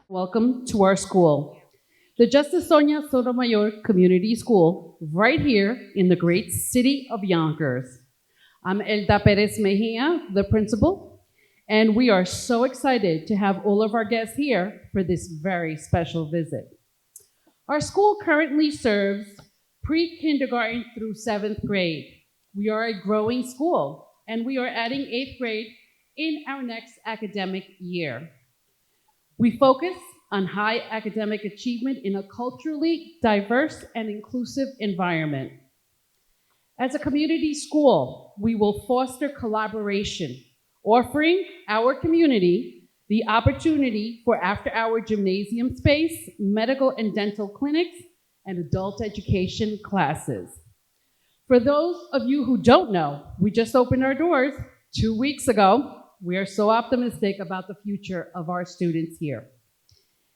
Welcome to our school, the Justice Sonia Sotomayor Community School, right here in the great city of Yonkers. I'm Elda Perez Mejia, the principal, and we are so excited to have all of our guests here for this very special visit. Our school currently serves pre-kindergarten through 7th grade. We are a growing school, and we are adding 8th grade in our next academic year. We focus on high academic achievement in a culturally diverse and inclusive environment. As a community school, we will foster collaboration, offering our community the opportunity for after-hour gymnasium space, medical and dental clinics, and adult education classes. For those of you who don't know, we just opened our doors 2 weeks ago. We are so optimistic about the future of our students here.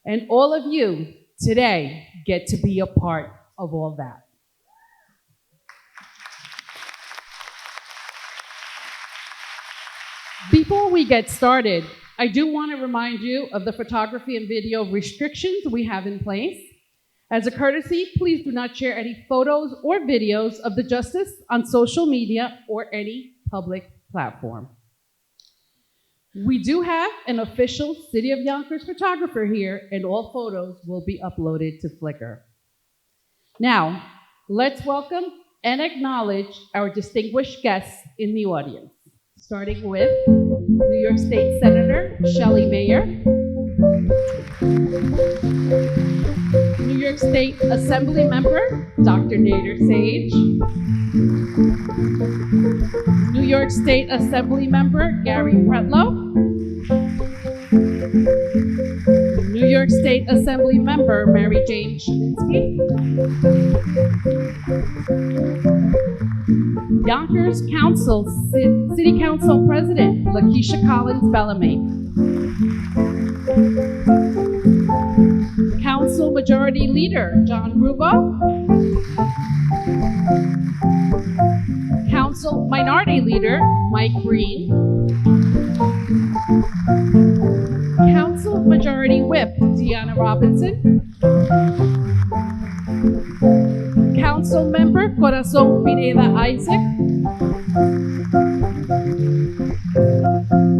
And all of you today get to be a part of all that. Before we get started, I do want to remind you of the photography and video restrictions we have in place. As a courtesy, please do not share any photos or videos of the Justice on social media or any public platform. We do have an official City of Yonkers photographer here, and all photos will be uploaded to Flickr. Now, let's welcome and acknowledge our distinguished guests in the audience, starting with New York State Senator Shelley Mayer, New York State Assembly Member Dr. Nader Sage, New York State Assembly Member Gary Pretlow, New York State Assembly Member Mary Jane Shiminsky, Yonkers City Council President Lakeisha Collins Bellamy, Council Majority Leader John Rubo, Council Minority Leader Mike Green, Council Majority Whip Deanna Robinson, Council Member Corazon Pineda Isaac,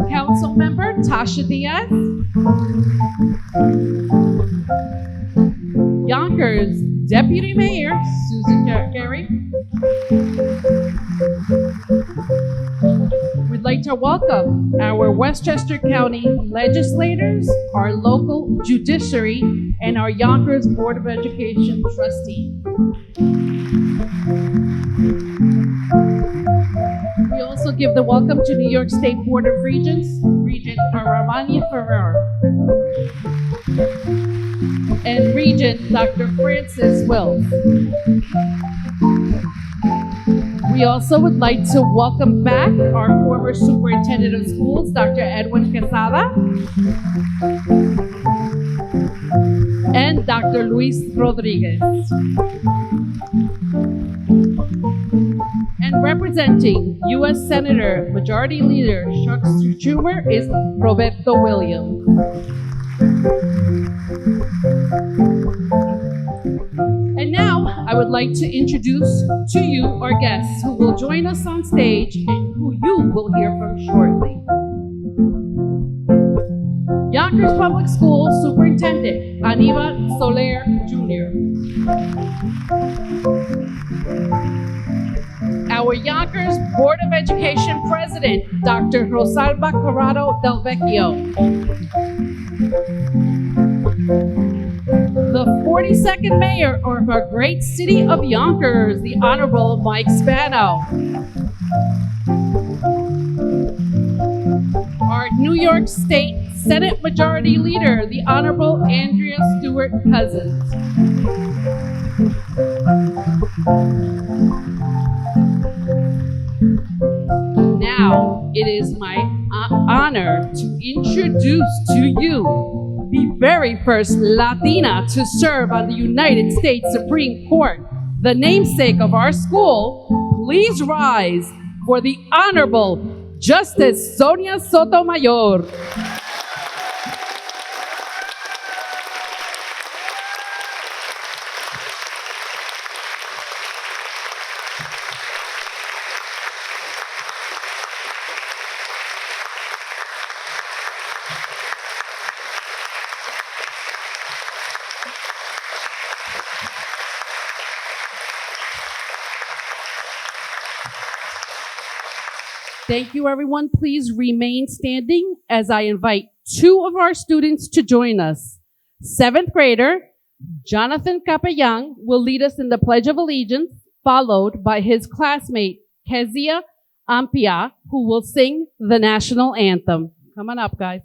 Council Member Tasha Diaz, Yonkers Deputy Mayor Susan Carey. We'd like to welcome our Westchester County legislators, our local judiciary, and our Yonkers Board of Education trustee. We also give the welcome to New York State Board of Regents, Regent Aramania Ferrer, and Regent Dr. Francis Wills. We also would like to welcome back our former Superintendent of Schools, Dr. Edwin Quesada, and Dr. Luis Rodriguez. And representing U.S. Senator Majority Leader Chuck Schumer is Roberto Williams. And now, I would like to introduce to you our guests who will join us on stage and who you will hear from shortly. Yonkers Public Schools Superintendent Aníbal Soler Jr. Our Yonkers Board of Education President, Dr. Rosalba Corrado Del Vecchio. The 42nd Mayor of our great city of Yonkers, the Honorable Mike Spano. Our New York State Senate Majority Leader, the Honorable Andrea Stewart Cousins. Now, it is my honor to introduce to you the very first Latina to serve on the United States Supreme Court, the namesake of our school. Please rise for the Honorable Justice Sonia Sotomayor. Thank you, everyone. Please remain standing as I invite two of our students to join us. Seventh grader Jonathan Capellan will lead us in the Pledge of Allegiance, followed by his classmate Kezia Ampia, who will sing the national anthem. Come on up, guys.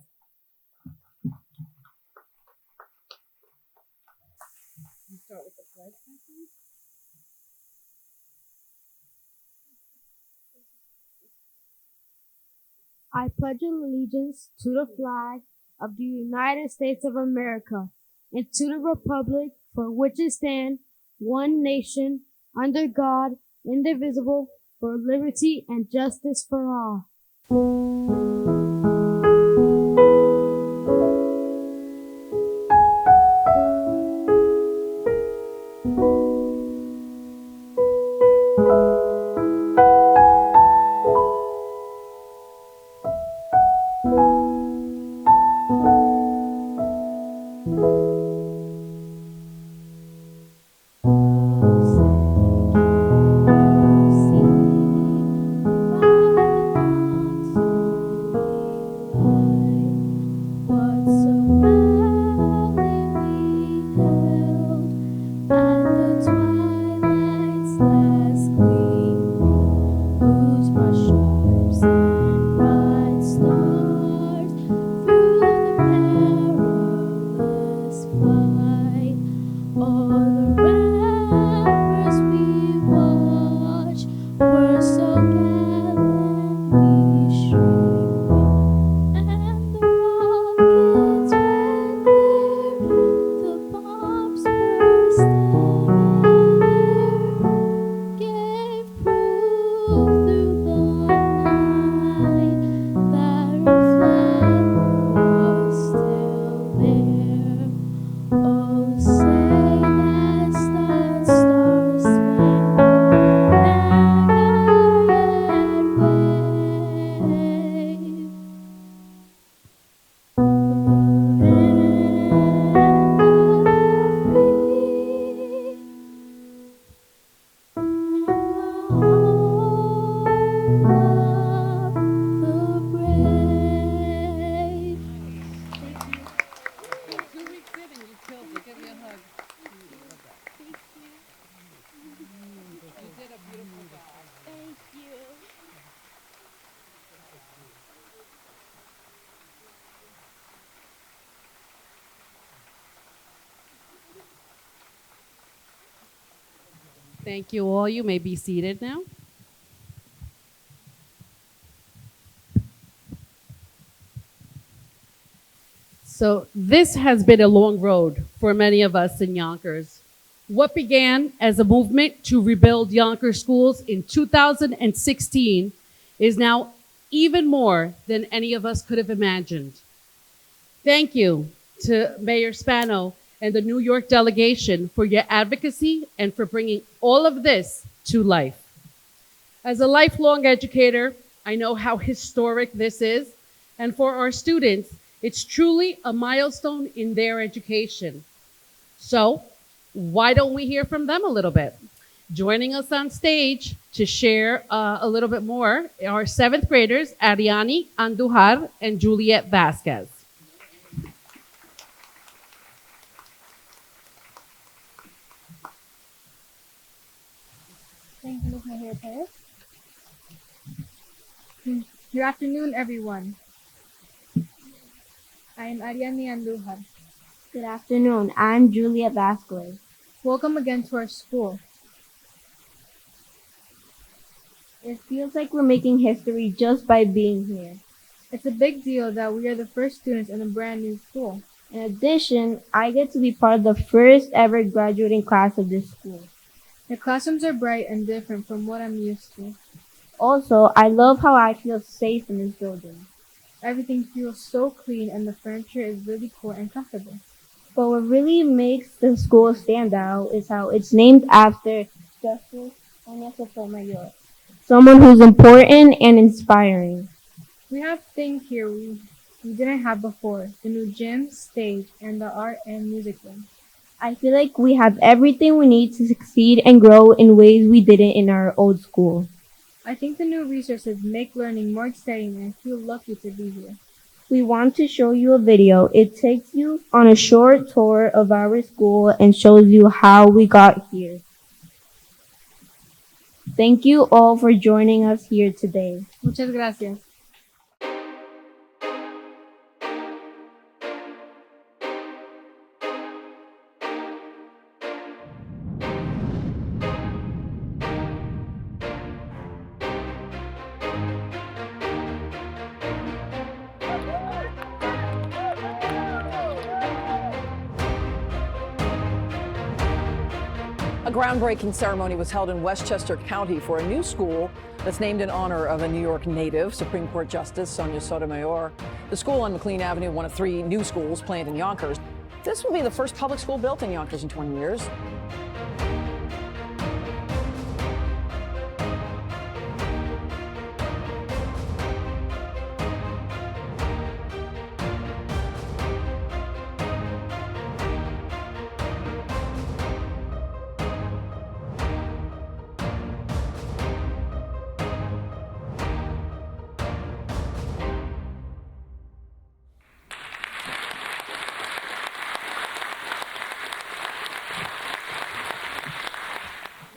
I pledge allegiance to the flag of the United States of America and to the republic for which it stands, one nation, under God, indivisible, for liberty and justice for all. Thank you all. You may be seated now. So this has been a long road for many of us in Yonkers. What began as a movement to rebuild Yonkers schools in 2016 is now even more than any of us could have imagined. Thank you to Mayor Spano and the New York delegation for your advocacy and for bringing all of this to life. As a lifelong educator, I know how historic this is, and for our students, it's truly a milestone in their education. So, why don't we hear from them a little bit? Joining us on stage to share a little bit more are seventh graders Ariani Andujar and Juliet Vasquez. Thank you, Ms. Mayor Perez. Good afternoon, everyone. I am Ariani Andujar. Good afternoon. I'm Julia Vasquez. Welcome again to our school. It feels like we're making history just by being here. It's a big deal that we are the first students in a brand new school. In addition, I get to be part of the first ever graduating class of this school. The classrooms are bright and different from what I'm used to. Also, I love how I feel safe in this building. Everything feels so clean and the furniture is really cool and comfortable. But what really makes the school stand out is how it's named after Justice Sonia Sotomayor, someone who's important and inspiring. We have things here we didn't have before, the new gym, stage, and the art and music room. I feel like we have everything we need to succeed and grow in ways we didn't in our old school. I think the new resources make learning more exciting and I feel lucky to be here. We want to show you a video. It takes you on a short tour of our school and shows you how we got here. Thank you all for joining us here today. Muchas gracias. A groundbreaking ceremony was held in Westchester County for a new school that's named in honor of a New York native, Supreme Court Justice Sonia Sotomayor. The school on McLean Avenue, one of 3 new schools planned in Yonkers. This will be the first public school built in Yonkers in 20 years.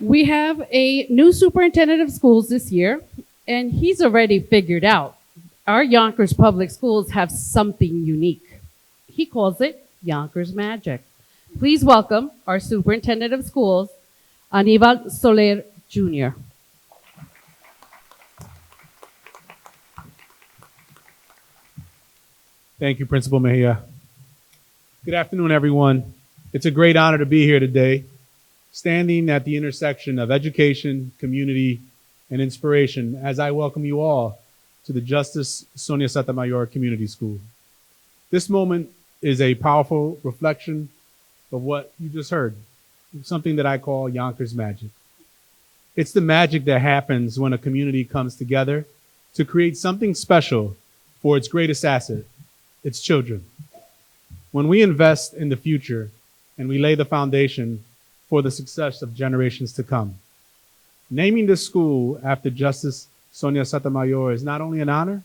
We have a new superintendent of schools this year, and he's already figured out our Yonkers public schools have something unique. He calls it Yonkers Magic. Please welcome our superintendent of schools, Aníbal Soler Jr. Thank you, Principal Mejia. Good afternoon, everyone. It's a great honor to be here today, standing at the intersection of education, community, and inspiration as I welcome you all to the Justice Sonia Sotomayor Community School. This moment is a powerful reflection of what you just heard, something that I call Yonkers Magic. It's the magic that happens when a community comes together to create something special for its greatest asset, its children. When we invest in the future and we lay the foundation for the success of generations to come. Naming this school after Justice Sonia Sotomayor is not only an honor,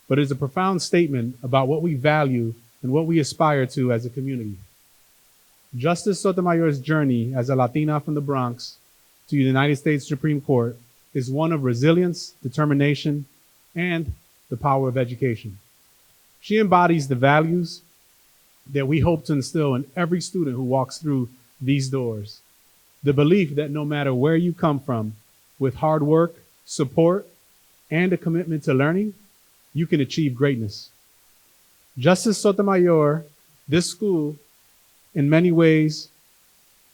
but is a profound statement about what we value and what we aspire to as a community. Justice Sotomayor's journey as a Latina from the Bronx to the United States Supreme Court is one of resilience, determination, and the power of education. She embodies the values that we hope to instill in every student who walks through these doors. The belief that no matter where you come from, with hard work, support, and a commitment to learning, you can achieve greatness. Justice Sotomayor, this school, in many ways,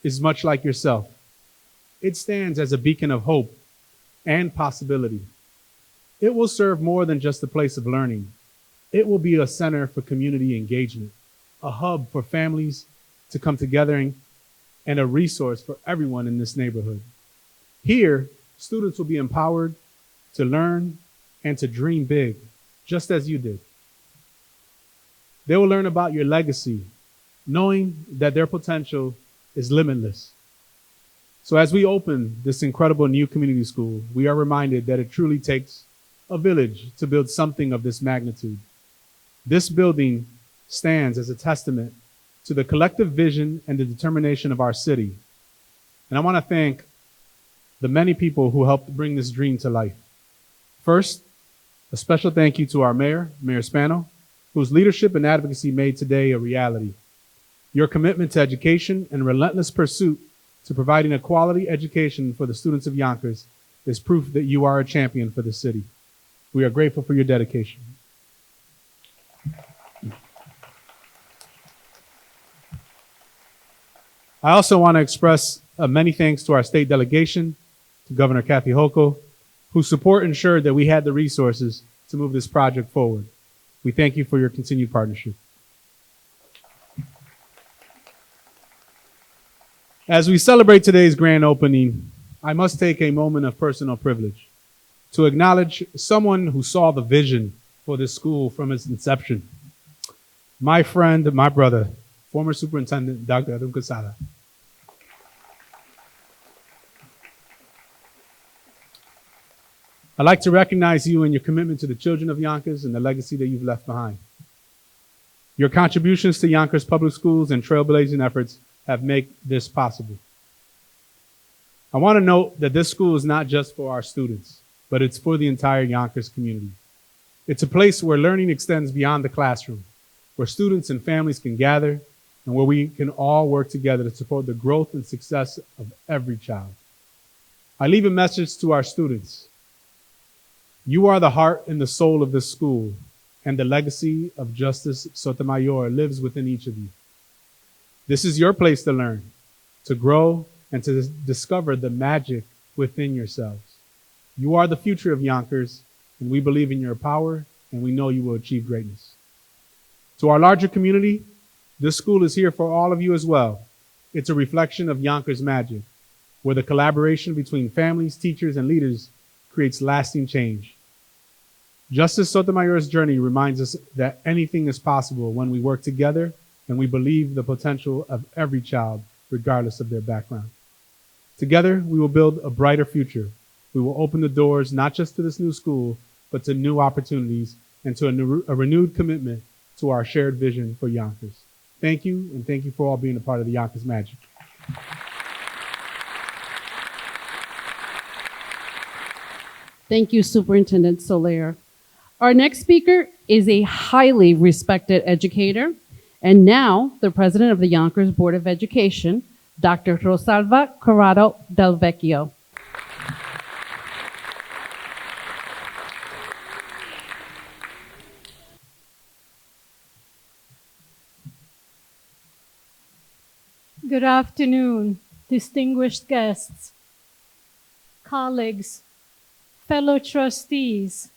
is much like yourself. It stands as a beacon of hope and possibility. It will serve more than just a place of learning. It will be a center for community engagement, a hub for families to come together and a resource for everyone in this neighborhood. Here, students will be empowered to learn and to dream big, just as you did. They will learn about your legacy, knowing that their potential is limitless. So as we open this incredible new community school, we are reminded that it truly takes a village to build something of this magnitude. This building stands as a testament to the collective vision and the determination of our city. And I want to thank the many people who helped bring this dream to life. First, a special thank you to our mayor, Mayor Spano, whose leadership and advocacy made today a reality. Your commitment to education and relentless pursuit to providing a quality education for the students of Yonkers is proof that you are a champion for the city. We are grateful for your dedication. I also want to express many thanks to our state delegation, to Governor Kathy Hochul, whose support ensured that we had the resources to move this project forward. We thank you for your continued partnership. As we celebrate today's grand opening, I must take a moment of personal privilege to acknowledge someone who saw the vision for this school from its inception. My friend, my brother, former Superintendent Dr. Edwin Quesada. I'd like to recognize you and your commitment to the children of Yonkers and the legacy that you've left behind. Your contributions to Yonkers Public Schools and trailblazing efforts have made this possible. I want to note that this school is not just for our students, but it's for the entire Yonkers community. It's a place where learning extends beyond the classroom, where students and families can gather, and where we can all work together to support the growth and success of every child. I leave a message to our students. You are the heart and the soul of this school, and the legacy of Justice Sotomayor lives within each of you. This is your place to learn, to grow, and to discover the magic within yourselves. You are the future of Yonkers, and we believe in your power, and we know you will achieve greatness. To our larger community, this school is here for all of you as well. It's a reflection of Yonkers magic, where the collaboration between families, teachers, and leaders creates lasting change. Justice Sotomayor's journey reminds us that anything is possible when we work together and we believe the potential of every child, regardless of their background. Together, we will build a brighter future. We will open the doors not just to this new school, but to new opportunities and to a renewed commitment to our shared vision for Yonkers. Thank you, and thank you for all being a part of the Yonkers Magic. Thank you, Superintendent Soler. Our next speaker is a highly respected educator and now the president of the Yonkers Board of Education, Dr. Rosalba Corrado Del Vecchio. Good afternoon, distinguished guests, colleagues, fellow trustees,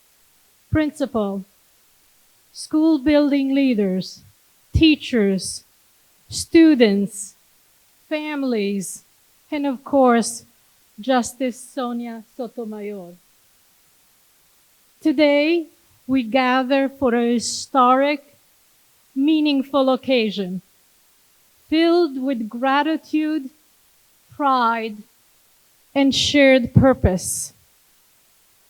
principal, school building leaders, teachers, students, families, and of course, Justice Sonia Sotomayor. Today, we gather for a historic, meaningful occasion filled with gratitude, pride, and shared purpose.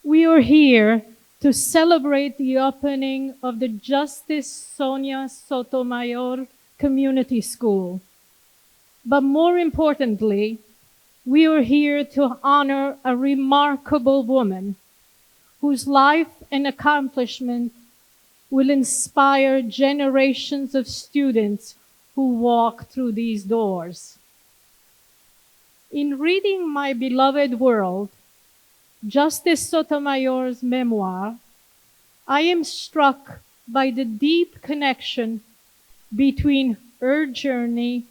We are here to celebrate the opening of the Justice Sonia Sotomayor Community School. But more importantly, we are here to honor a remarkable woman whose life and accomplishment will inspire generations of students who walk through these doors. In reading My Beloved World, Justice Sotomayor's memoir, I am struck by the deep connection between her journey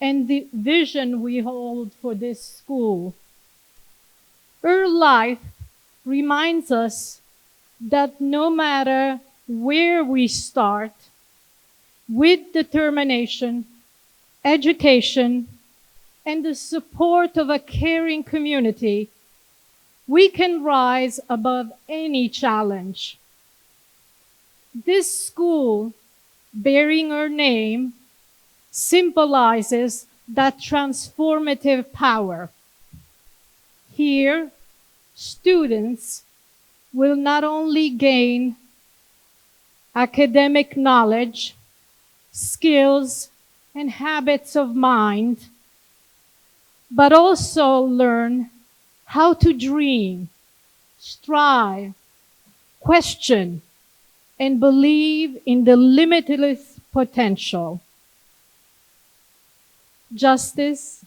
and the vision we hold for this school. Her life reminds us that no matter where we start, with determination, education, and the support of a caring community, we can rise above any challenge. This school, bearing her name, symbolizes that transformative power. Here, students will not only gain academic knowledge, skills, and habits of mind, but also learn how to dream, strive, question, and believe in the limitless potential. Justice,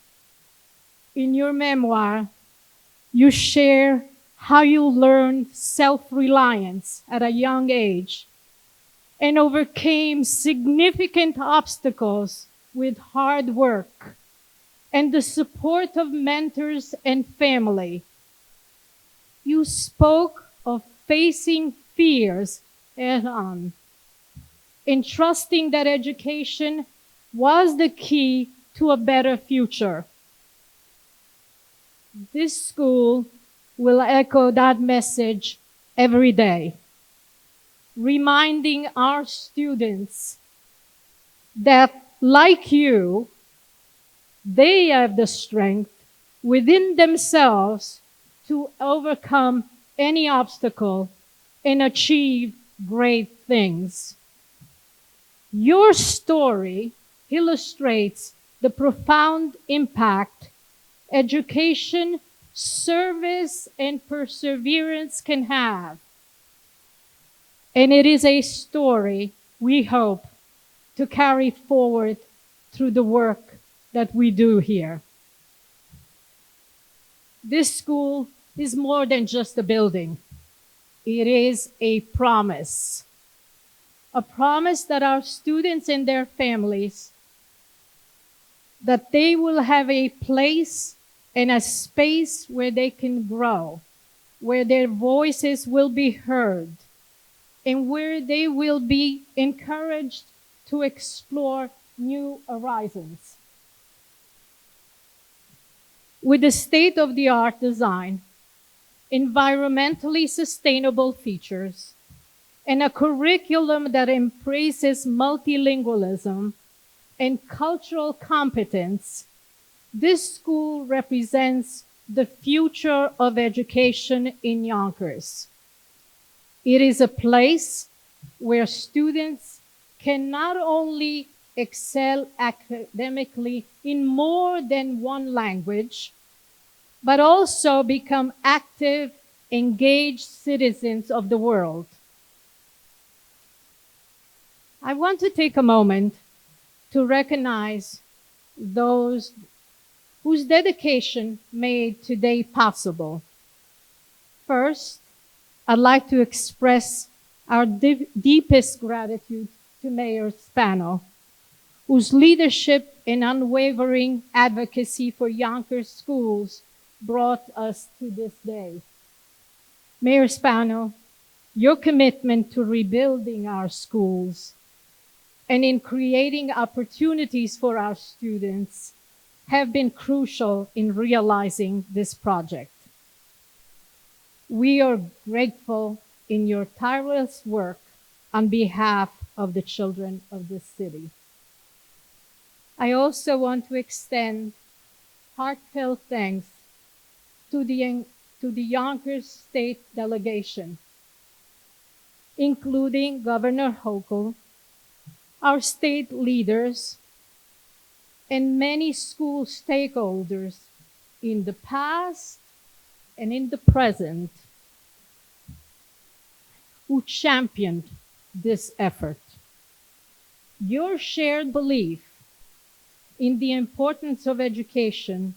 in your memoir, you share how you learned self-reliance at a young age and overcame significant obstacles with hard work and the support of mentors and family. You spoke of facing fears head-on and trusting that education was the key to a better future. This school will echo that message every day, reminding our students that, like you, they have the strength within themselves to overcome any obstacle and achieve great things. Your story illustrates the profound impact education, service, and perseverance can have. And it is a story we hope to carry forward through the work that we do here. This school is more than just a building. It is a promise that our students and their families, that they will have a place and a space where they can grow, where their voices will be heard, and where they will be encouraged to explore new horizons. With the state-of-the-art design, environmentally sustainable features, and a curriculum that embraces multilingualism and cultural competence, this school represents the future of education in Yonkers. It is a place where students can not only excel academically in more than one language, but also become active, engaged citizens of the world. I want to take a moment to recognize those whose dedication made today possible. First, I'd like to express our deepest gratitude to Mayor Spano, whose leadership and unwavering advocacy for Yonkers schools brought us to this day. Mayor Spano, your commitment to rebuilding our schools and in creating opportunities for our students have been crucial in realizing this project. We are grateful in your tireless work on behalf of the children of this city. I also want to extend heartfelt thanks to the Yonkers State Delegation, including Governor Hochul, our state leaders, and many school stakeholders in the past and in the present who championed this effort. Your shared belief in the importance of education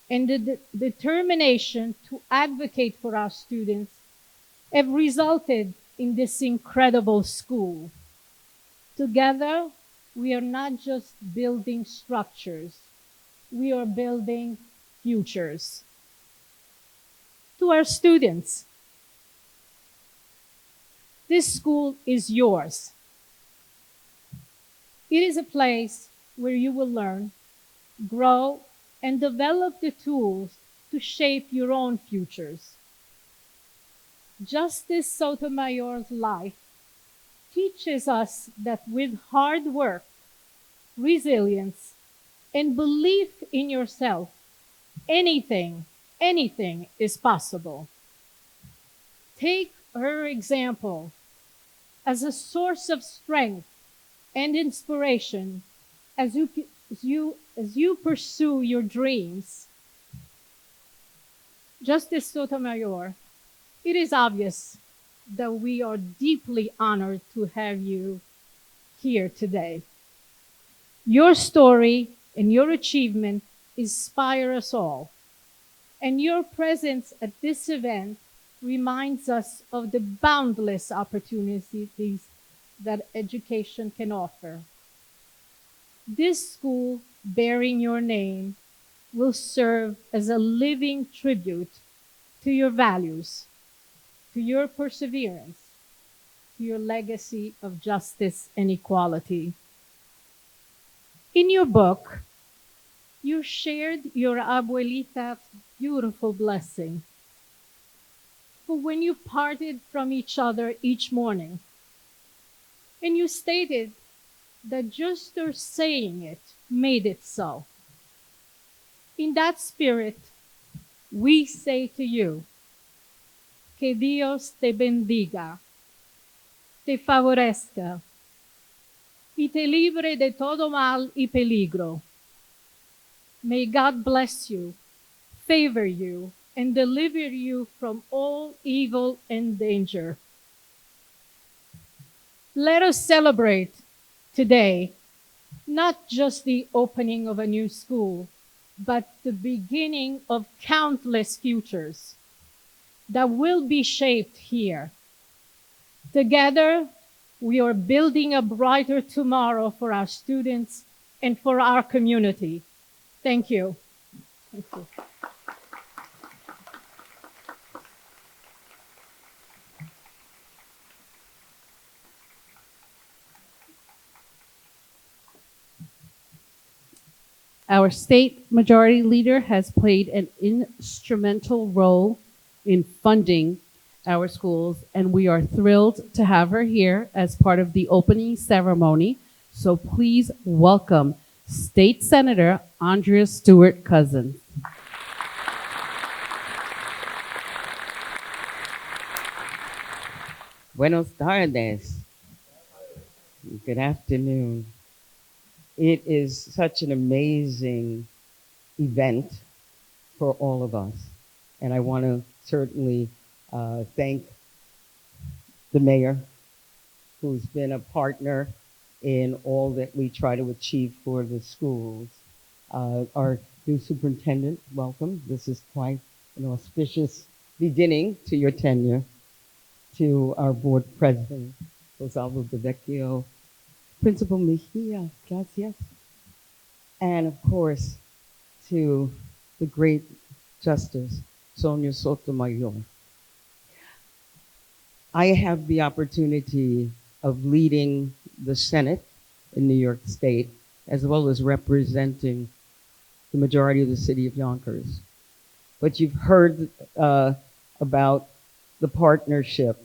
and the determination to advocate for our students have resulted in this incredible school. Together, we are not just building structures, we are building futures. To our students, this school is yours. It is a place where you will learn, grow, and develop the tools to shape your own futures. Justice Sotomayor's life teaches us that with hard work, resilience, and belief in yourself, anything is possible. Take her example as a source of strength and inspiration as you pursue your dreams. Justice Sotomayor, it is obvious that we are deeply honored to have you here today. Your story and your achievement inspire us all, and your presence at this event reminds us of the boundless opportunities that education can offer. This school, bearing your name, will serve as a living tribute to your values, to your perseverance, to your legacy of justice and equality. In your book, you shared your abuelita's beautiful blessing for when you parted from each other each morning. And you stated that just her saying it made it so. In that spirit, we say to you, Que Dios te bendiga, te favorezca y te libre de todo mal y peligro. May God bless you, favor you, and deliver you from all evil and danger. Let us celebrate today not just the opening of a new school, but the beginning of countless futures that will be shaped here. Together, we are building a brighter tomorrow for our students and for our community. Thank you. Thank you. Our state majority leader has played an instrumental role in funding our schools, and we are thrilled to have her here as part of the opening ceremony. So please welcome State Senator Andrea Stewart Cousins. Buenos tardes. Good afternoon. It is such an amazing event for all of us. And I want to certainly thank the mayor, who's been a partner in all that we try to achieve for the schools. Our new superintendent, welcome. This is quite an auspicious beginning to your tenure. To our board president, Rosalvo De Vecchio, Principal Mejia, gracias. And of course, to the great Justice, Sonia Sotomayor. I have the opportunity of leading the Senate in New York State, as well as representing the majority of the city of Yonkers. But you've heard about the partnership,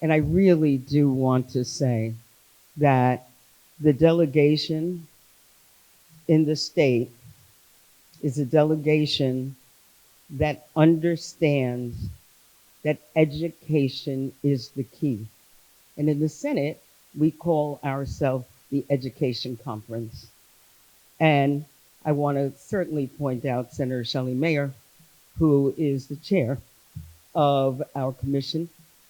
and I really do want to say that the delegation in the state is a delegation that understands that education is the key. And in the Senate, we call ourselves the Education Conference. And I want to certainly point out Senator Shelley Mayer, who is the chair of our commission,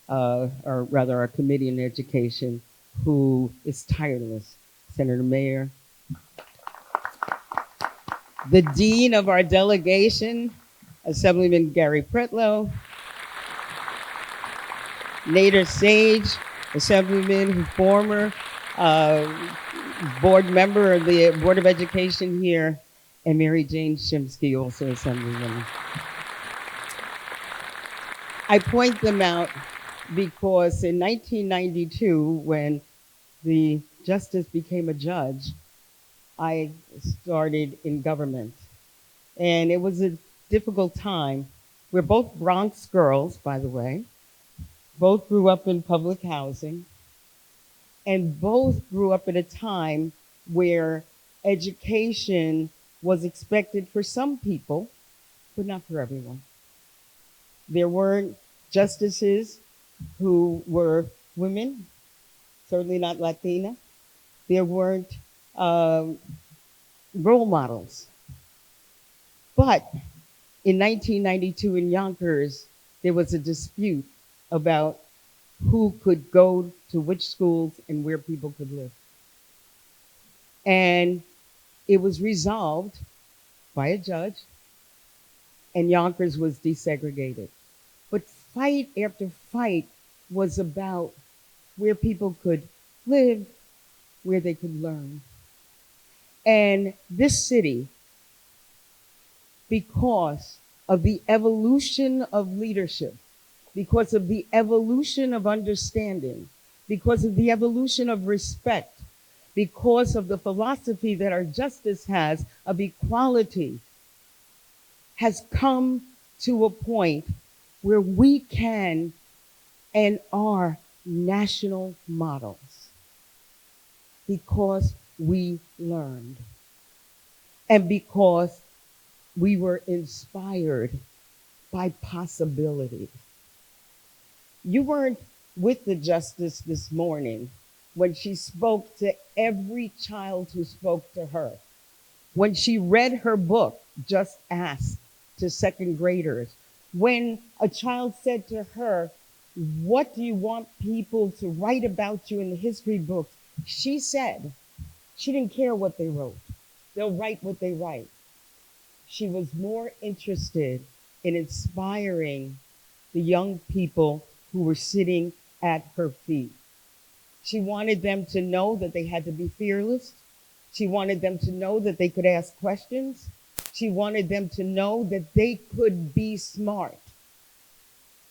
or rather our committee on education, who is tireless. Senator Mayer. The dean of our delegation, Assemblyman Gary Pretlow. Nader Sage, Assemblyman, who former board member of the Board of Education here, and Mary Jane Shimsky, also Assemblywoman. I point them out because in 1992, when the justice became a judge, I started in government. And it was a difficult time. We're both Bronx girls, by the way. Both grew up in public housing. And both grew up at a time where education was expected for some people, but not for everyone. There weren't justices who were women, certainly not Latina. There weren't role models. But in 1992 in Yonkers, there was a dispute about who could go to which schools and where people could live. And it was resolved by a judge, and Yonkers was desegregated. But fight after fight was about where people could live, where they could learn. And this city, because of the evolution of leadership, because of the evolution of understanding, because of the evolution of respect, because of the philosophy that our justice has of equality, has come to a point where we can and are national models because we learned and because we were inspired by possibility. You weren't with the justice this morning when she spoke to every child who spoke to her. When she read her book, Just Ask, to second graders. When a child said to her, what do you want people to write about you in the history books? She said, she didn't care what they wrote. They'll write what they write. She was more interested in inspiring the young people who were sitting at her feet. She wanted them to know that they had to be fearless. She wanted them to know that they could ask questions. She wanted them to know that they could be smart.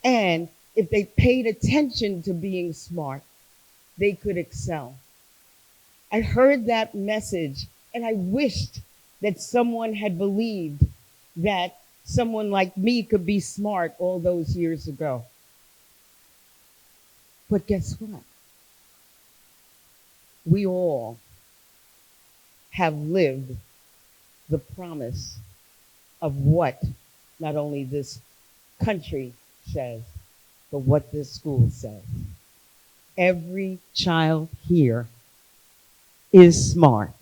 And if they paid attention to being smart, they could excel. I heard that message and I wished that someone had believed that someone like me could be smart all those years ago. But guess what? We all have lived the promise of what not only this country says, but what this school says. Every child here is smart.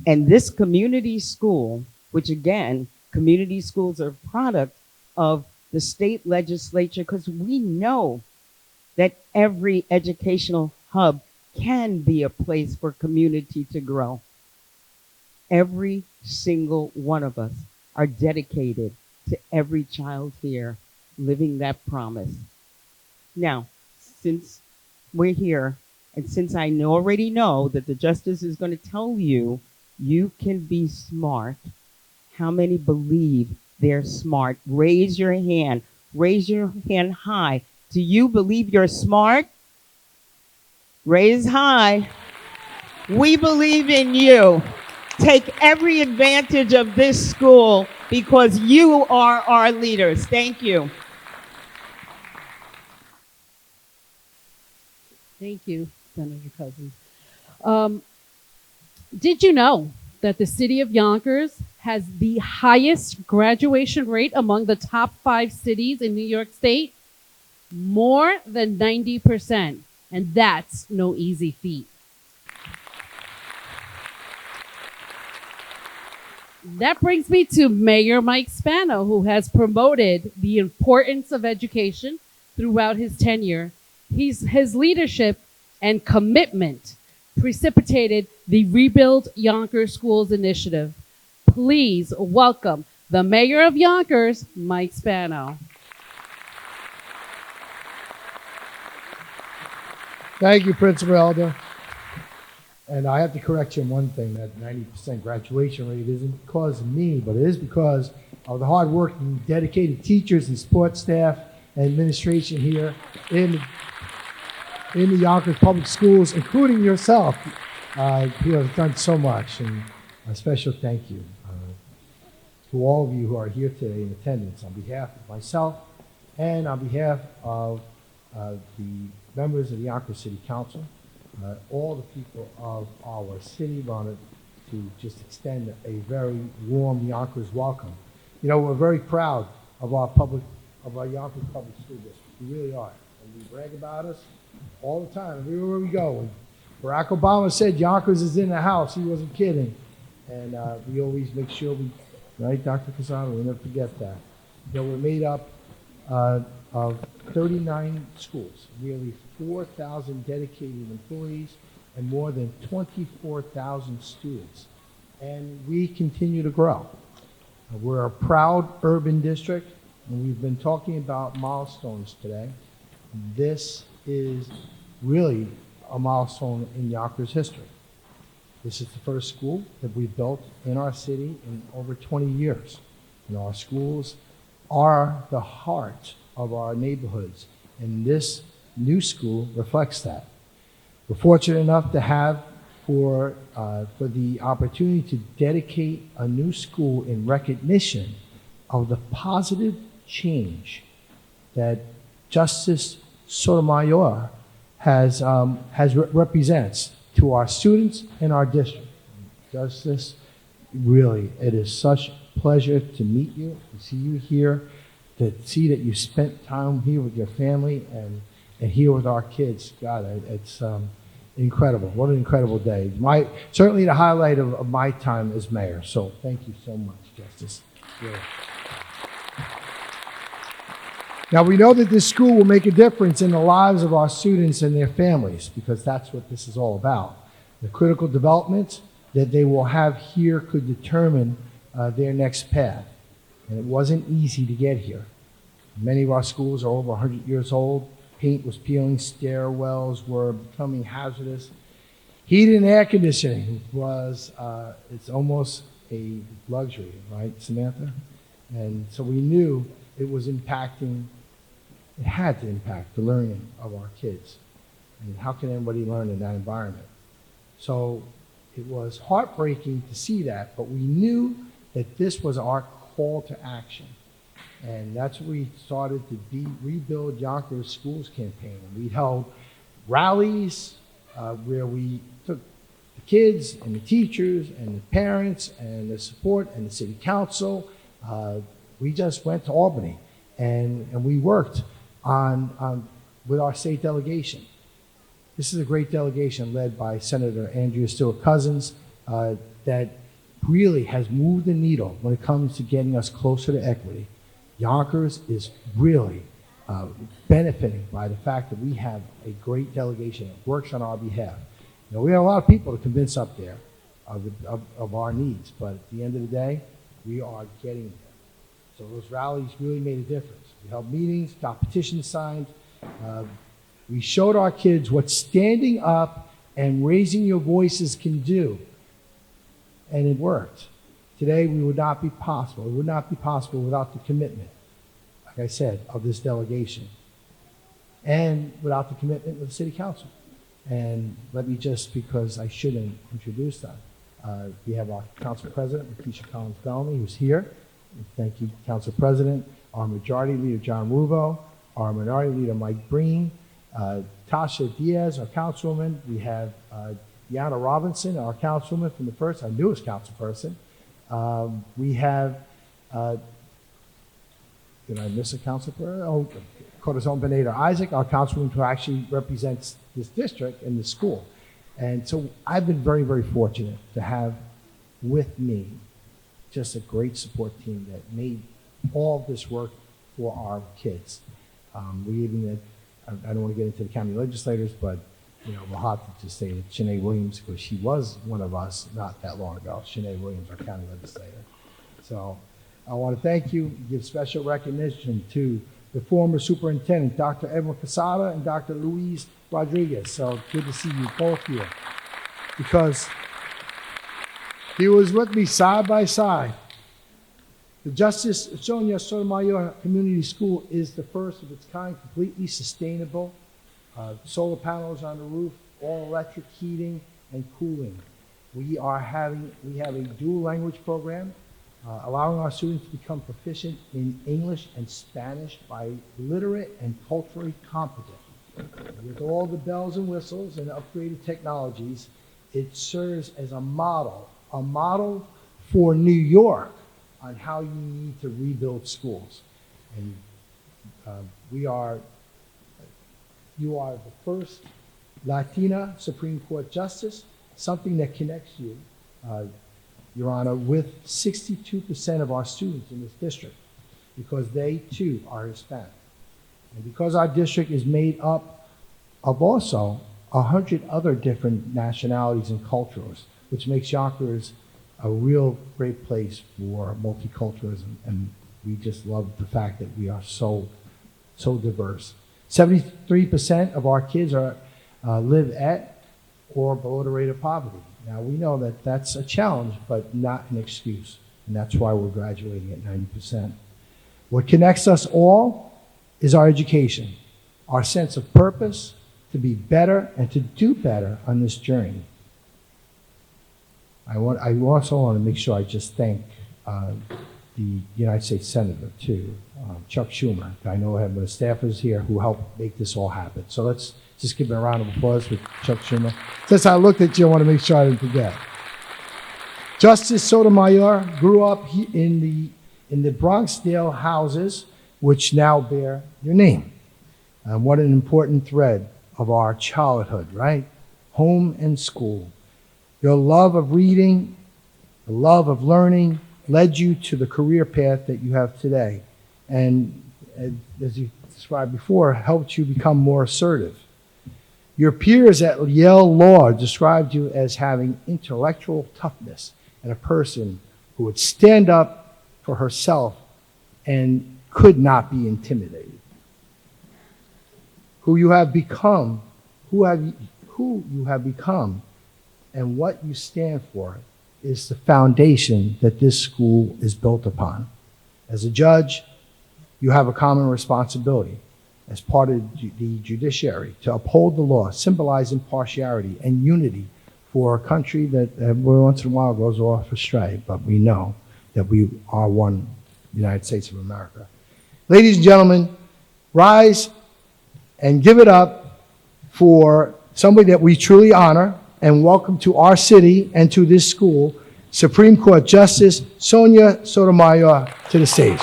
And this community school, which again, community schools are a product of the state legislature, because we know that every educational hub can be a place for community to grow. Every single one of us are dedicated to every child here living that promise. Now, since we're here, and since I already know that the justice is going to tell you, you can be smart, how many believe they're smart? Raise your hand. Raise your hand high. Do you believe you're smart? Raise high. We believe in you. Take every advantage of this school because you are our leaders. Thank you. Thank you, Senator Cousins. Did you know that the city of Yonkers has the highest graduation rate among the top 5 cities in New York State? More than 90%. And that's no easy feat. That brings me to Mayor Mike Spano, who has promoted the importance of education throughout his tenure. His leadership and commitment precipitated the Rebuild Yonkers Schools initiative. Please welcome the Mayor of Yonkers, Mike Spano. Thank you, Principal Elder. And I have to correct you on one thing, that 90% graduation rate isn't because of me, but it is because of the hardworking, dedicated teachers and support staff and administration here in the Yonkers Public Schools, including yourself. You have done so much, and a special thank you to all of you who are here today in attendance on behalf of myself and on behalf of the members of the Yonkers City Council. All the people of our city wanted to just extend a very warm Yonkers welcome. You know, we're very proud of our Yonkers Public School District. We really are. And we brag about us all the time, everywhere we go. When Barack Obama said Yonkers is in the house, he wasn't kidding. And we always make sure right, Dr. Casado, we'll never forget that. You know, we're made up of 39 schools, nearly 4,000 dedicated employees, and more than 24,000 students. And we continue to grow. We're a proud urban district, and we've been talking about milestones today. This is really a milestone in Yonkers history. This is the first school that we've built in our city in over 20 years. And our schools are the heart of our neighborhoods, and this new school reflects that. We're fortunate enough to have for the opportunity to dedicate a new school in recognition of the positive change that Justice Sotomayor represents to our students and our district. Justice, really, it is such a pleasure to meet you, to see you here, to see that you spent time here with your family and here with our kids. God, it's incredible. What an incredible day. Certainly the highlight of my time as mayor. So thank you so much, Justice. Yeah. Now, we know that this school will make a difference in the lives of our students and their families, because that's what this is all about. The critical development that they will have here could determine their next path. And it wasn't easy to get here. Many of our schools are over 100 years old. Paint was peeling, stairwells were becoming hazardous. Heating and air conditioning was, it's almost a luxury, right, Samantha? And so we knew it was impacting, it had to impact the learning of our kids. And how can anybody learn in that environment? So it was heartbreaking to see that, but we knew that this was our call to action. And that's what we started to rebuild Yonkers Schools campaign. And we held rallies where we took the kids and the teachers and the parents and the support and the city council. We just went to Albany and we worked with our state delegation. This is a great delegation led by Senator Andrea Stewart-Cousins that really has moved the needle when it comes to getting us closer to equity. Yonkers is really benefiting by the fact that we have a great delegation that works on our behalf. You know, we have a lot of people to convince up there of our needs, but at the end of the day, we are getting there. So those rallies really made a difference. We held meetings, got petitions signed. We showed our kids what standing up and raising your voices can do, and it worked. Today, we would not be possible. It would not be possible without the commitment, like I said, of this delegation, and without the commitment of the City Council. And let me just, because I shouldn't introduce them, we have our Council President, Lakeisha Collins-Bellamy, who's here. Thank you, Council President. Our Majority Leader, John Ruvo. Our Minority Leader, Mike Breen. Tasha Diaz, our Councilwoman. We have Deanna Robinson, our Councilwoman from the first, our newest council person. We have, did I miss a council person? Oh, Corazon Beneda Isaac, our councilwoman who actually represents this district and the school. And so I've been very, very fortunate to have with me just a great support team that made all of this work for our kids. We even had, I don't want to get into the county legislators, but you know, we'll have to just say that Shanae Williams, because she was one of us not that long ago. Shanae Williams, our county legislator. So I want to thank you, give special recognition to the former superintendent, Dr. Edwin Casada and Dr. Luis Rodriguez. So good to see you both here, because he was with me side by side. The Justice Sonia Sotomayor Community School is the first of its kind, completely sustainable. Solar panels on the roof, all electric heating and cooling. We have a dual language program, allowing our students to become proficient in English and Spanish by literate and culturally competent. With all the bells and whistles and upgraded technologies, it serves as a model for New York on how you need to rebuild schools. And you are the first Latina Supreme Court Justice, something that connects you, Your Honor, with 62% of our students in this district, because they too are Hispanic. And because our district is made up of also 100 other different nationalities and cultures, which makes Yonkers a real great place for multiculturalism. And we just love the fact that we are so diverse. 73% of our kids live at or below the rate of poverty. Now, we know that that's a challenge, but not an excuse. And that's why we're graduating at 90%. What connects us all is our education, our sense of purpose to be better and to do better on this journey. I also want to make sure I just thank the United States Senator, too, Chuck Schumer. I know I have my staffers here who helped make this all happen. So let's just give him a round of applause for Chuck Schumer. Since I looked at you, I want to make sure I didn't forget. Justice Sotomayor grew up in the Bronxdale houses which now bear your name. And what an important thread of our childhood, right? Home and school. Your love of reading, the love of learning led you to the career path that you have today. And as you described before, helped you become more assertive. Your peers at Yale Law described you as having intellectual toughness and a person who would stand up for herself and could not be intimidated. Who you have become, and what you stand for is the foundation that this school is built upon. As a judge, you have a common responsibility as part of the judiciary to uphold the law, symbolize impartiality and unity for a country that once in a while goes off astray, but we know that we are one United States of America. Ladies and gentlemen, rise and give it up for somebody that we truly honor and welcome to our city and to this school, Supreme Court Justice Sonia Sotomayor, to the stage.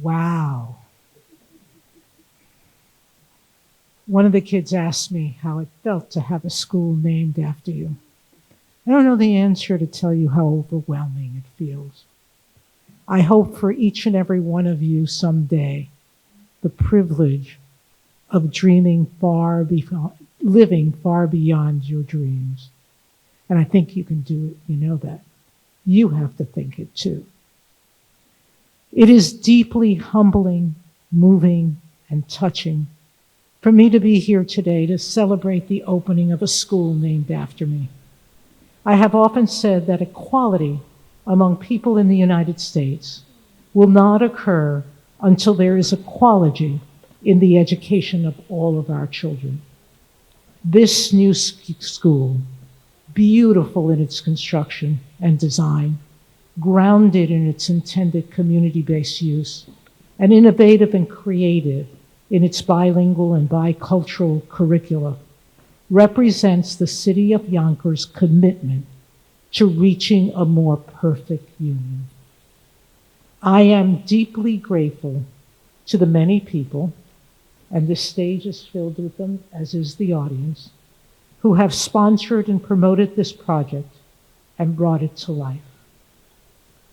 Wow. One of the kids asked me how it felt to have a school named after you. I don't know the answer to tell you how overwhelming it feels. I hope for each and every one of you someday the privilege of dreaming far beyond, living far beyond your dreams. And I think you can do it. You know that. You have to think it too. It is deeply humbling, moving, and touching for me to be here today to celebrate the opening of a school named after me. I have often said that equality among people in the United States will not occur until there is equality in the education of all of our children. This new school, beautiful in its construction and design, grounded in its intended community-based use, and innovative and creative in its bilingual and bicultural curricula, represents the city of Yonkers' commitment to reaching a more perfect union. I am deeply grateful to the many people, and this stage is filled with them, as is the audience, who have sponsored and promoted this project and brought it to life.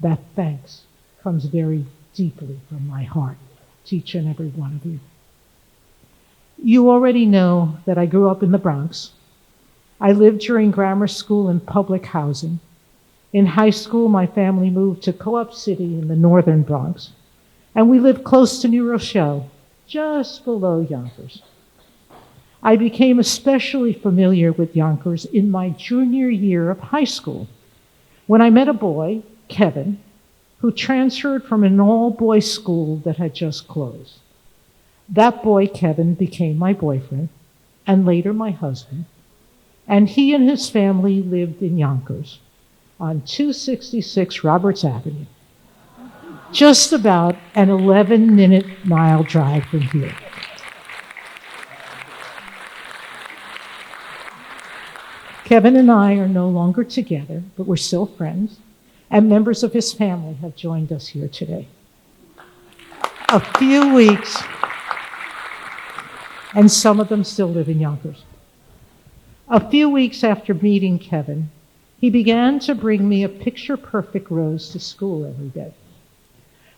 That thanks comes very deeply from my heart to each and every one of you. You already know that I grew up in the Bronx. I lived during grammar school in public housing. In high school, my family moved to Co-op City in the northern Bronx, and we lived close to New Rochelle, just below Yonkers. I became especially familiar with Yonkers in my junior year of high school, when I met a boy, Kevin, who transferred from an all-boys school that had just closed. That boy, Kevin, became my boyfriend and later my husband, and he and his family lived in Yonkers on 266 Roberts Avenue, just about an 11-minute mile drive from here. Kevin and I are no longer together, but we're still friends, and members of his family have joined us here today. A few weeks, and some of them still live in Yonkers. A few weeks after meeting Kevin, he began to bring me a picture-perfect rose to school every day.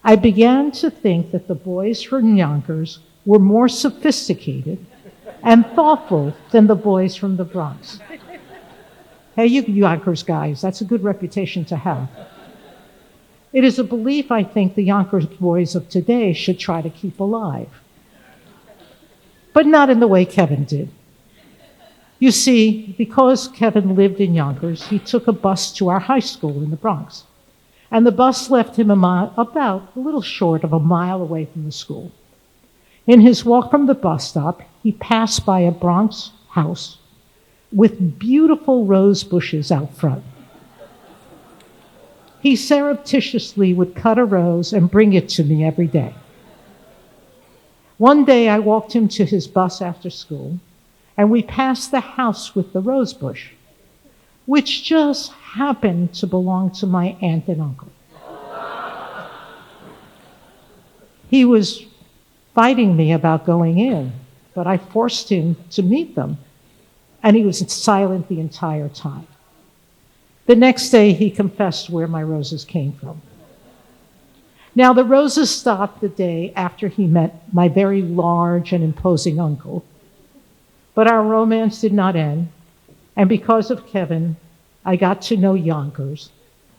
I began to think that the boys from Yonkers were more sophisticated and thoughtful than the boys from the Bronx. Hey, you Yonkers guys, that's a good reputation to have. It is a belief I think the Yonkers boys of today should try to keep alive, but not in the way Kevin did. You see, because Kevin lived in Yonkers, he took a bus to our high school in the Bronx, and the bus left him about a little short of a mile away from the school. In his walk from the bus stop, he passed by a Bronx house with beautiful rose bushes out front. He surreptitiously would cut a rose and bring it to me every day. One day I walked him to his bus after school, and we passed the house with the rose bush, which just happened to belong to my aunt and uncle. He was fighting me about going in, but I forced him to meet them, and he was silent the entire time. The next day, he confessed where my roses came from. Now, the roses stopped the day after he met my very large and imposing uncle, but our romance did not end, and because of Kevin, I got to know Yonkers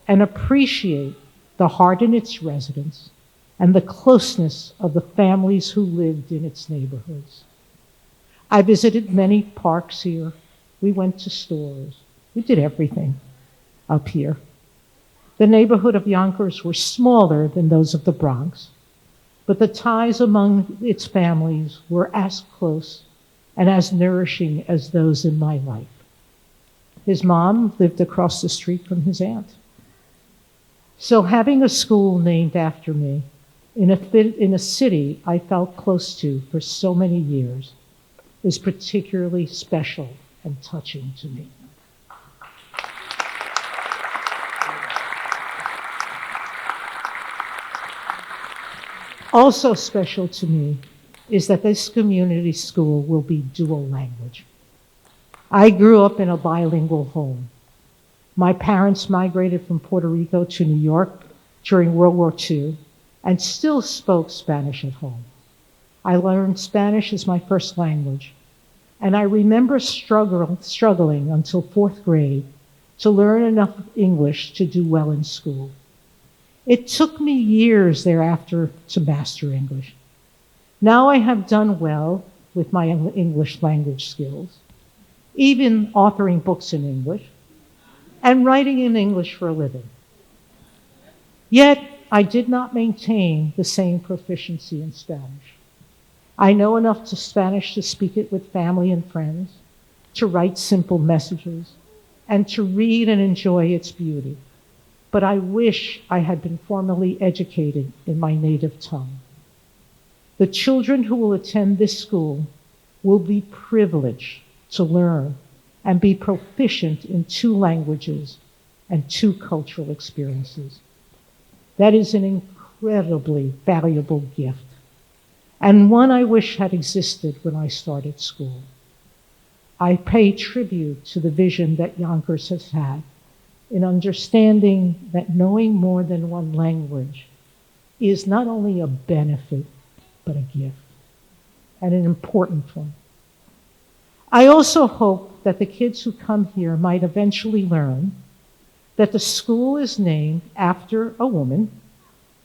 and appreciate the heart in its residents and the closeness of the families who lived in its neighborhoods. I visited many parks here. We went to stores. We did everything up here. The neighborhood of Yonkers were smaller than those of the Bronx, but the ties among its families were as close and as nourishing as those in my life. His mom lived across the street from his aunt. So having a school named after me in a city I felt close to for so many years is particularly special and touching to me. Also special to me is that this community school will be dual language. I grew up in a bilingual home. My parents migrated from Puerto Rico to New York during World War II and still spoke Spanish at home. I learned Spanish as my first language, and I remember struggling until fourth grade to learn enough English to do well in school. It took me years thereafter to master English. Now I have done well with my English language skills, even authoring books in English, and writing in English for a living. Yet, I did not maintain the same proficiency in Spanish. I know enough Spanish to speak it with family and friends, to write simple messages, and to read and enjoy its beauty. But I wish I had been formally educated in my native tongue. The children who will attend this school will be privileged to learn and be proficient in 2 languages and 2 cultural experiences. That is an incredibly valuable gift, and one I wish had existed when I started school. I pay tribute to the vision that Yonkers has had in understanding that knowing more than 1 language is not only a benefit, but a gift, and an important one. I also hope that the kids who come here might eventually learn that the school is named after a woman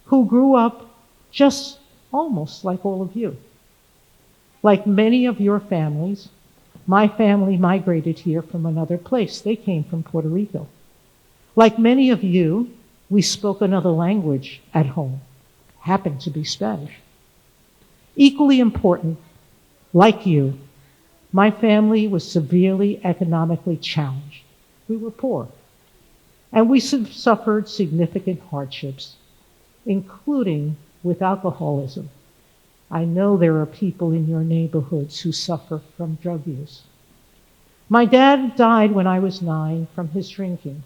who grew up just almost like all of you. Like many of your families, my family migrated here from another place. They came from Puerto Rico. Like many of you, we spoke another language at home, happened to be Spanish. Equally important, like you, my family was severely economically challenged. We were poor, and we suffered significant hardships, including with alcoholism. I know there are people in your neighborhoods who suffer from drug use. My dad died when I was 9 from his drinking.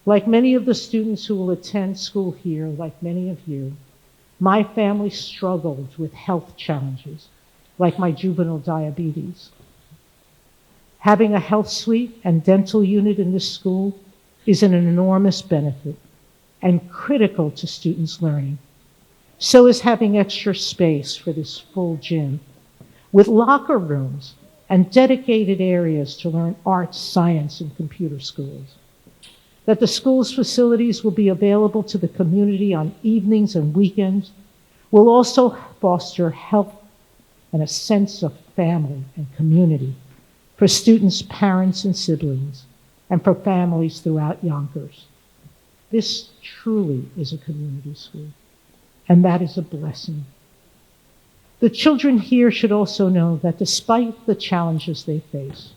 Like many of the students who will attend school here, like many of you, my family struggled with health challenges, like my juvenile diabetes. Having a health suite and dental unit in this school is an enormous benefit and critical to students' learning. So is having extra space for this full gym, with locker rooms and dedicated areas to learn arts, science, and computer skills. That the school's facilities will be available to the community on evenings and weekends will also foster health and a sense of family and community for students' parents and siblings, and for families throughout Yonkers. This truly is a community school, and that is a blessing. The children here should also know that despite the challenges they face,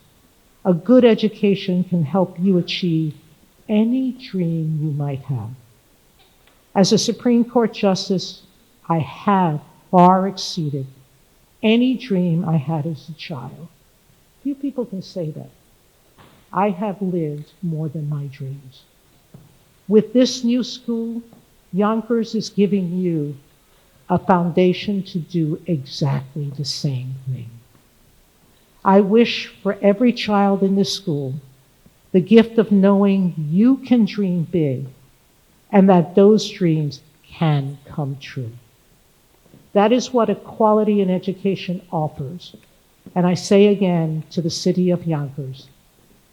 a good education can help you achieve any dream you might have. As a Supreme Court Justice, I have far exceeded any dream I had as a child. Few people can say that. I have lived more than my dreams. With this new school, Yonkers is giving you a foundation to do exactly the same thing. I wish for every child in this school the gift of knowing you can dream big and that those dreams can come true. That is what equality in education offers. And I say again to the city of Yonkers,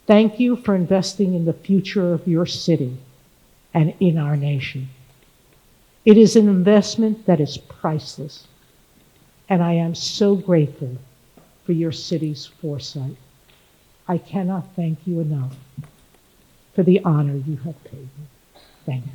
thank you for investing in the future of your city and in our nation. It is an investment that is priceless, and I am so grateful for your city's foresight. I cannot thank you enough for the honor you have paid me. Thank you.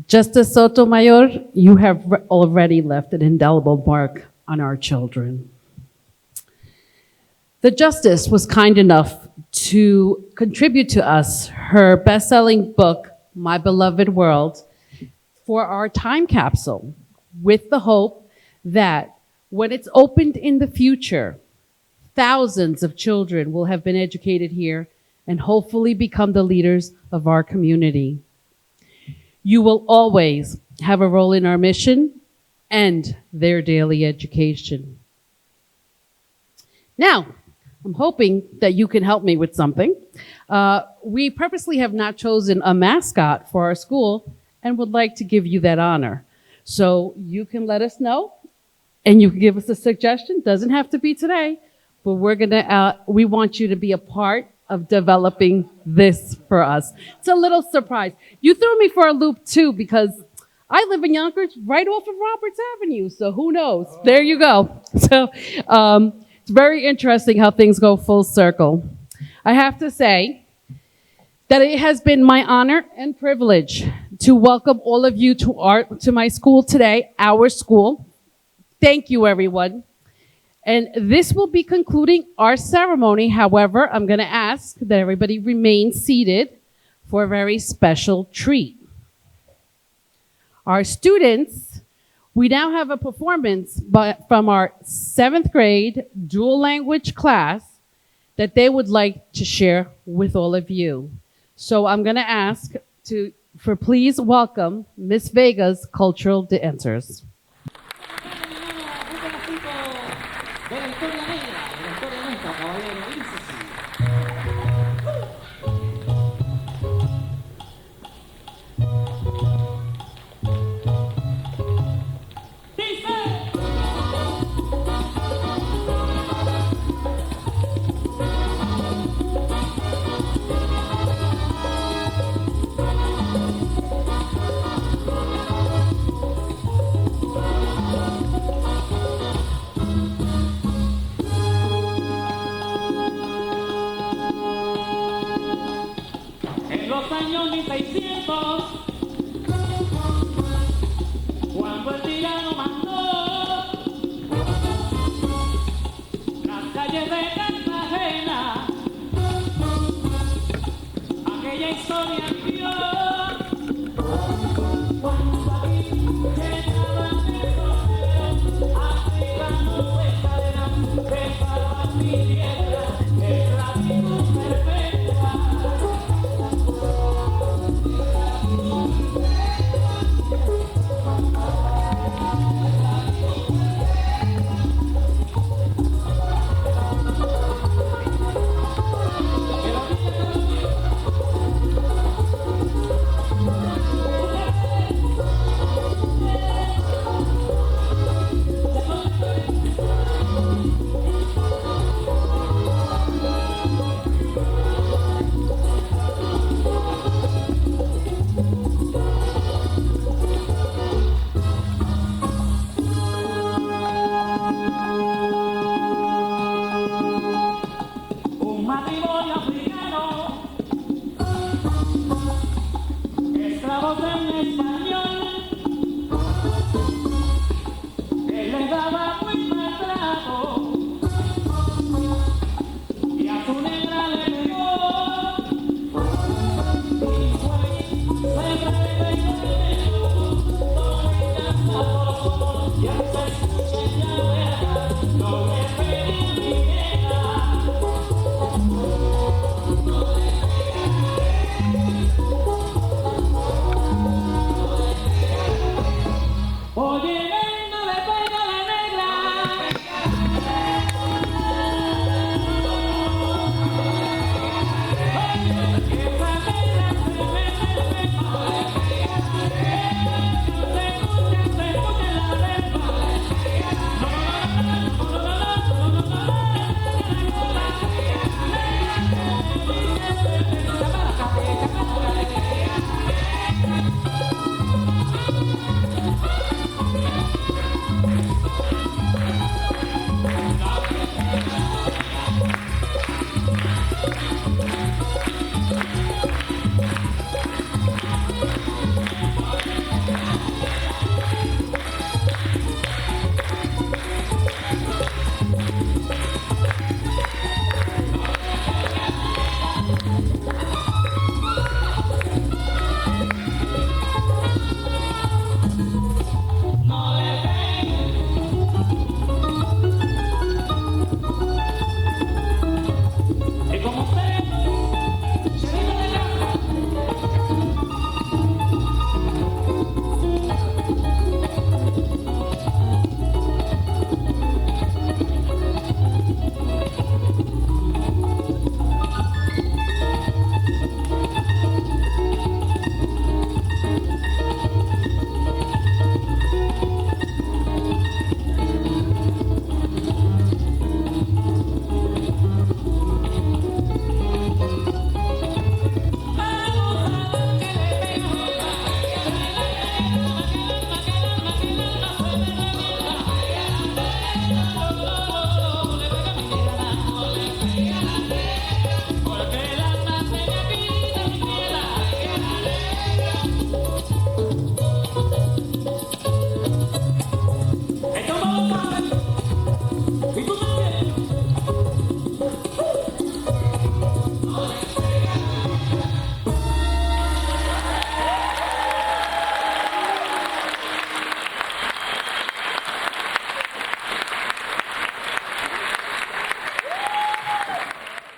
Justice Sotomayor, you have already left an indelible mark on our children. The Justice was kind enough to contribute to us her best-selling book, My Beloved World, for our time capsule, with the hope that when it's opened in the future, thousands of children will have been educated here and hopefully become the leaders of our community. You will always have a role in our mission and their daily education. Now, I'm hoping that you can help me with something. We purposely have not chosen a mascot for our school and would like to give you that honor. So you can let us know and you can give us a suggestion. Doesn't have to be today, but we want you to be a part of developing this for us. It's a little surprise. You threw me for a loop too, because I live in Yonkers right off of Roberts Avenue, so who knows? There you go. So it's very interesting how things go full circle. I have to say that it has been my honor and privilege to welcome all of you to my school today, our school. Thank you, everyone. And this will be concluding our ceremony. However, I'm going to ask that everybody remain seated for a very special treat. Our students, we now have a performance from our 7th grade dual language class that they would like to share with all of you. So I'm going to ask for please welcome Miss Vega's cultural dancers. En los años 1600, cuando el tirano mandó las calles de Cartagena, aquella historia vivió.